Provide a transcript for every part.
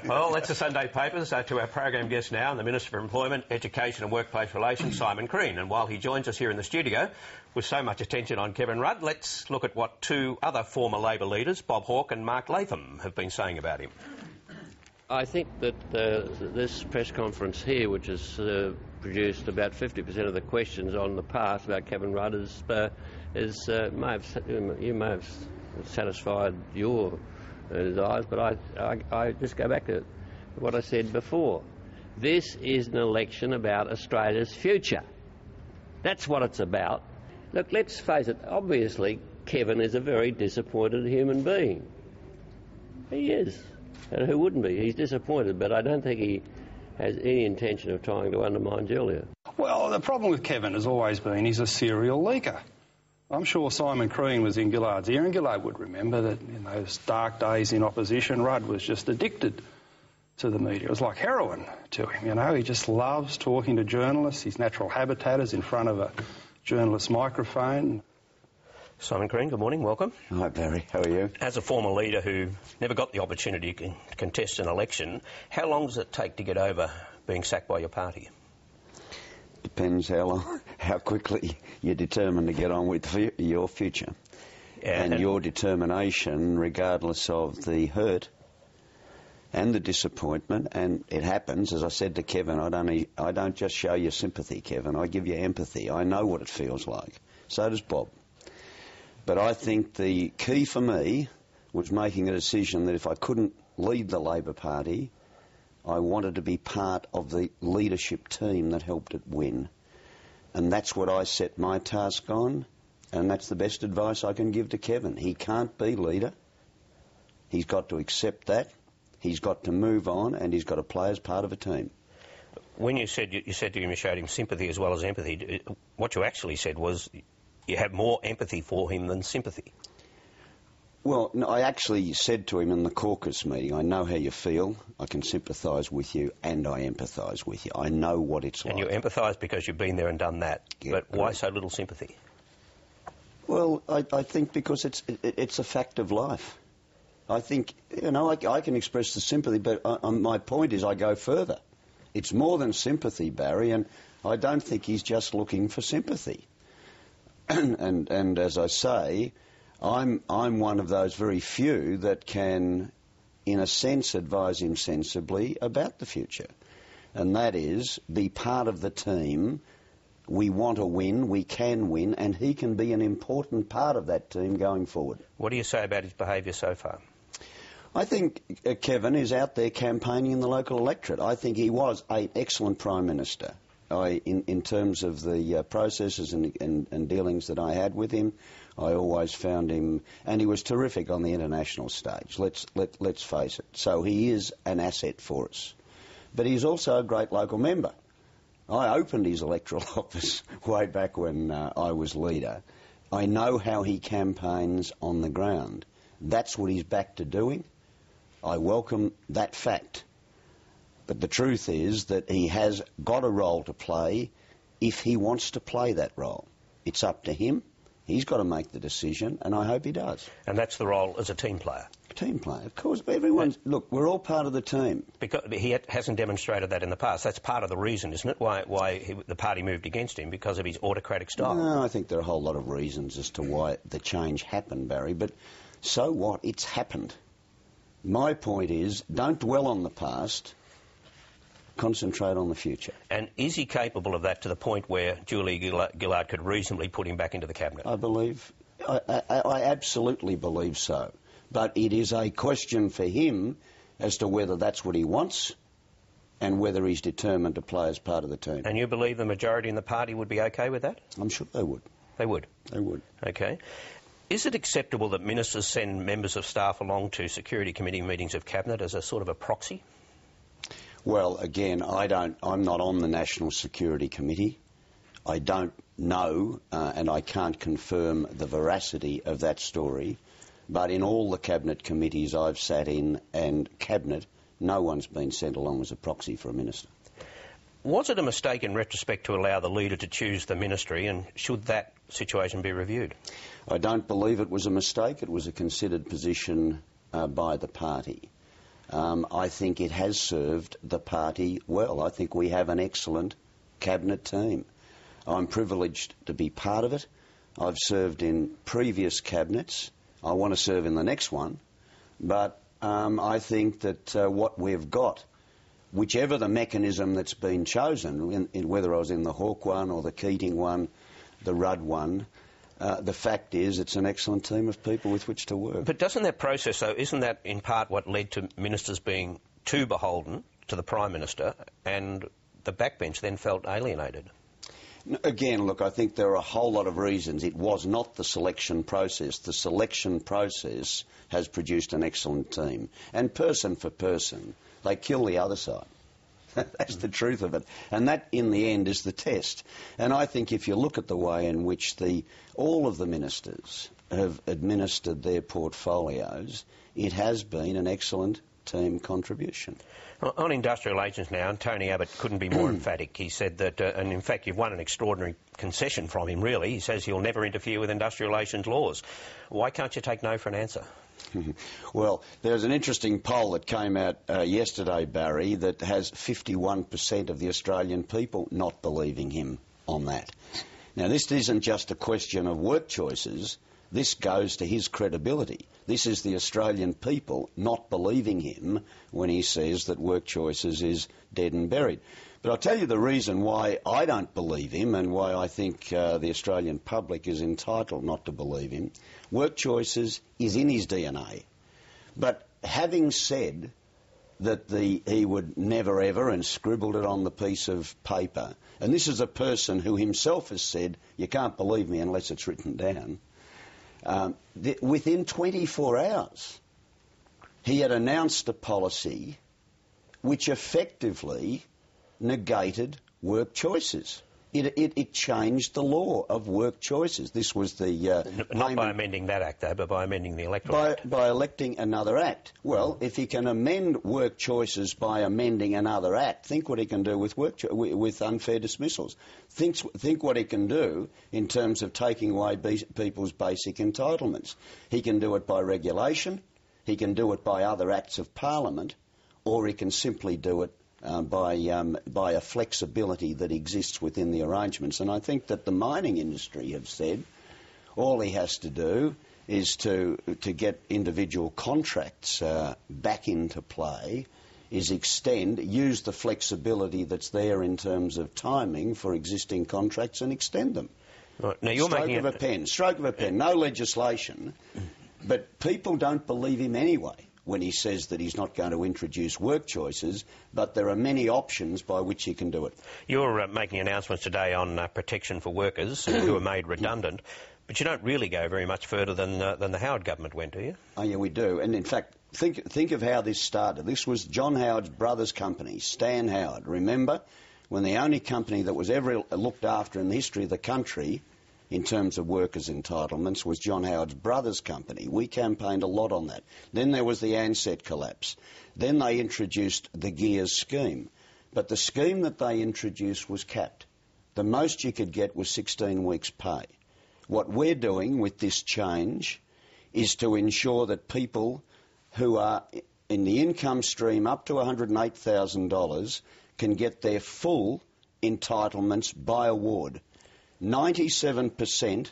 Well, that's the Sunday papers. To our program guest now, the Minister for Employment, Education and Workplace Relations, Simon Crean. And while he joins us here in the studio, with so much attention on Kevin Rudd, let's look at what two other former Labor leaders, Bob Hawke and Mark Latham, have been saying about him. I think that this press conference here, which has produced about 50% of the questions on the past about Kevin Rudd, you may have satisfied your desires, but I just go back to what I said before. This is an election about Australia's future. That's what it's about. Look, let's face it, obviously Kevin is a very disappointed human being. He is. And who wouldn't be? He's disappointed, but I don't think he has any intention of trying to undermine Julia. Well, the problem with Kevin has always been he's a serial leaker. I'm sure Simon Crean was in Gillard's ear, and Gillard would remember that in those dark days in opposition, Rudd was just addicted to the media. It was like heroin to him, you know. He just loves talking to journalists. His natural habitat is in front of a journalist's microphone. Simon Crean, good morning, welcome. Hi Barry, how are you? As a former leader who never got the opportunity to contest an election, how long does it take to get over being sacked by your party? Depends how quickly you're determined to get on with your future. Yeah, and your determination, regardless of the hurt and the disappointment, and it happens, as I said to Kevin, I don't just show you sympathy, Kevin, I give you empathy. I know what it feels like. So does Bob. But I think the key for me was making a decision that if I couldn't lead the Labor Party, I wanted to be part of the leadership team that helped it win. And that's what I set my task on, and that's the best advice I can give to Kevin. He can't be leader. He's got to accept that. He's got to move on, and he's got to play as part of a team. When you said to him you showed him sympathy as well as empathy, what you actually said was you have more empathy for him than sympathy. Well, no, I actually said to him in the caucus meeting, I know how you feel, I can sympathise with you, and I empathise with you. I know what it's like. And you empathise because you've been there and done that. Yeah, but why so little sympathy? Well, I think because it's a fact of life. I think, you know, I can express the sympathy, but my point is I go further. It's more than sympathy, Barry, and I don't think he's just looking for sympathy. and as I say, I'm one of those very few that can, in a sense, advise him sensibly about the future. And that is, be part of the team. We want to win, we can win, and he can be an important part of that team going forward. What do you say about his behaviour so far? I think Kevin is out there campaigning in the local electorate. I think he was an excellent Prime Minister. In terms of the processes and dealings that I had with him, I always found him, and he was terrific on the international stage. Let's face it. So he is an asset for us, but he's also a great local member. I opened his electoral office way back when I was leader. I know how he campaigns on the ground. That's what he's back to doing. I welcome that fact. But the truth is that he has got a role to play if he wants to play that role. It's up to him. He's got to make the decision, and I hope he does. And that's the role as a team player? Team player, of course. Look, we're all part of the team. Because he hasn't demonstrated that in the past. That's part of the reason, isn't it, why the party moved against him, because of his autocratic style? No, I think there are a whole lot of reasons as to why the change happened, Barry. But so what? It's happened. My point is, don't dwell on the past. Concentrate on the future. And is he capable of that to the point where Julia Gillard could reasonably put him back into the cabinet? I absolutely believe so. But it is a question for him as to whether that's what he wants and whether he's determined to play as part of the team. And you believe the majority in the party would be okay with that? I'm sure they would. They would? They would. Okay. Is it acceptable that ministers send members of staff along to Security Committee meetings of Cabinet as a sort of a proxy? Well, again, I'm not on the National Security Committee. I don't know, and I can't confirm the veracity of that story. But in all the Cabinet committees I've sat in and Cabinet, no one's been sent along as a proxy for a minister. Was it a mistake in retrospect to allow the leader to choose the ministry, and should that situation be reviewed? I don't believe it was a mistake. It was a considered position by the party. I think it has served the party well. I think we have an excellent cabinet team. I'm privileged to be part of it. I've served in previous cabinets. I want to serve in the next one. But I think that what we've got, whichever the mechanism that's been chosen, whether I was in the Hawke one or the Keating one, the Rudd one, the fact is it's an excellent team of people with which to work. But doesn't that process, though, isn't that in part what led to ministers being too beholden to the Prime Minister, and the backbench then felt alienated? Again, look, I think there are a whole lot of reasons. It was not the selection process. The selection process has produced an excellent team. And person for person, they kill the other side. That's the truth of it. And that, in the end, is the test. And I think if you look at the way in which all of the ministers have administered their portfolios, it has been an excellent team contribution. On industrial agents now, and Tony Abbott couldn't be more emphatic. He said that, and in fact you've won an extraordinary concession from him, really. He says he'll never interfere with industrial relations laws. Why can't you take no for an answer? Well, there's an interesting poll that came out yesterday, Barry, that has 51% of the Australian people not believing him on that. Now, this isn't just a question of work choices. This goes to his credibility. This is the Australian people not believing him when he says that work choices is dead and buried. But I'll tell you the reason why I don't believe him and why I think the Australian public is entitled not to believe him. Work choices is in his DNA. But having said that he would never ever, and scribbled it on the piece of paper, and this is a person who himself has said, you can't believe me unless it's written down, within 24 hours, he had announced a policy which effectively negated work choices. It changed the law of work choices. This was the... Not by amending that Act, though, but by amending the Electoral Act. By electing another Act. Well, if he can amend work choices by amending another Act, think what he can do with unfair dismissals. Think what he can do in terms of taking away people's basic entitlements. He can do it by regulation, he can do it by other acts of Parliament, or he can simply do it by a flexibility that exists within the arrangements. And I think that the mining industry have said all he has to do is to get individual contracts back into play, is use the flexibility that's there in terms of timing for existing contracts and extend them. Right. Now you're Stroke of a pen, no legislation, but people don't believe him anyway when he says that he's not going to introduce work choices, but there are many options by which he can do it. You're making announcements today on protection for workers who are made redundant, but you don't really go very much further than the Howard government went, do you? Oh, yeah, we do. And in fact, think of how this started. This was John Howard's brother's company, Stan Howard. Remember, when the only company that was ever looked after in the history of the country in terms of workers' entitlements was John Howard's brother's company. We campaigned a lot on that. Then there was the Ansett collapse. Then they introduced the Gears scheme. But the scheme that they introduced was capped. The most you could get was 16 weeks' pay. What we're doing with this change is to ensure that people who are in the income stream up to $108,000 can get their full entitlements by award. 97%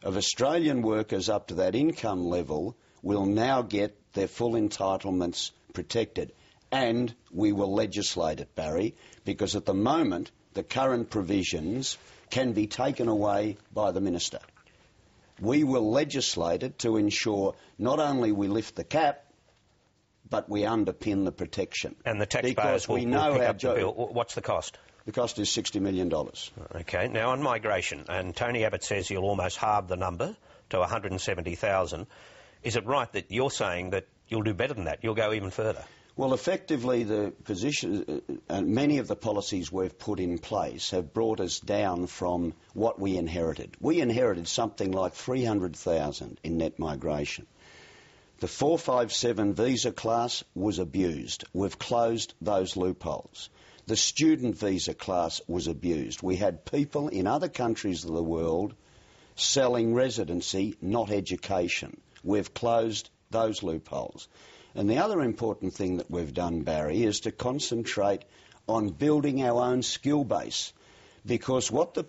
of Australian workers up to that income level will now get their full entitlements protected. And we will legislate it, Barry, because at the moment the current provisions can be taken away by the Minister. We will legislate it to ensure not only we lift the cap, but we underpin the protection. And the taxpayers will pick up the bill. What's the cost? The cost is $60 million. OK. Now, on migration, and Tony Abbott says you'll almost halve the number to 170,000. Is it right that you're saying that you'll do better than that? You'll go even further? Well, effectively, the position, many of the policies we've put in place have brought us down from what we inherited. We inherited something like 300,000 in net migration. The 457 visa class was abused. We've closed those loopholes. The student visa class was abused. We had people in other countries of the world selling residency, not education. We've closed those loopholes. And the other important thing that we've done, Barry, is to concentrate on building our own skill base. Because what the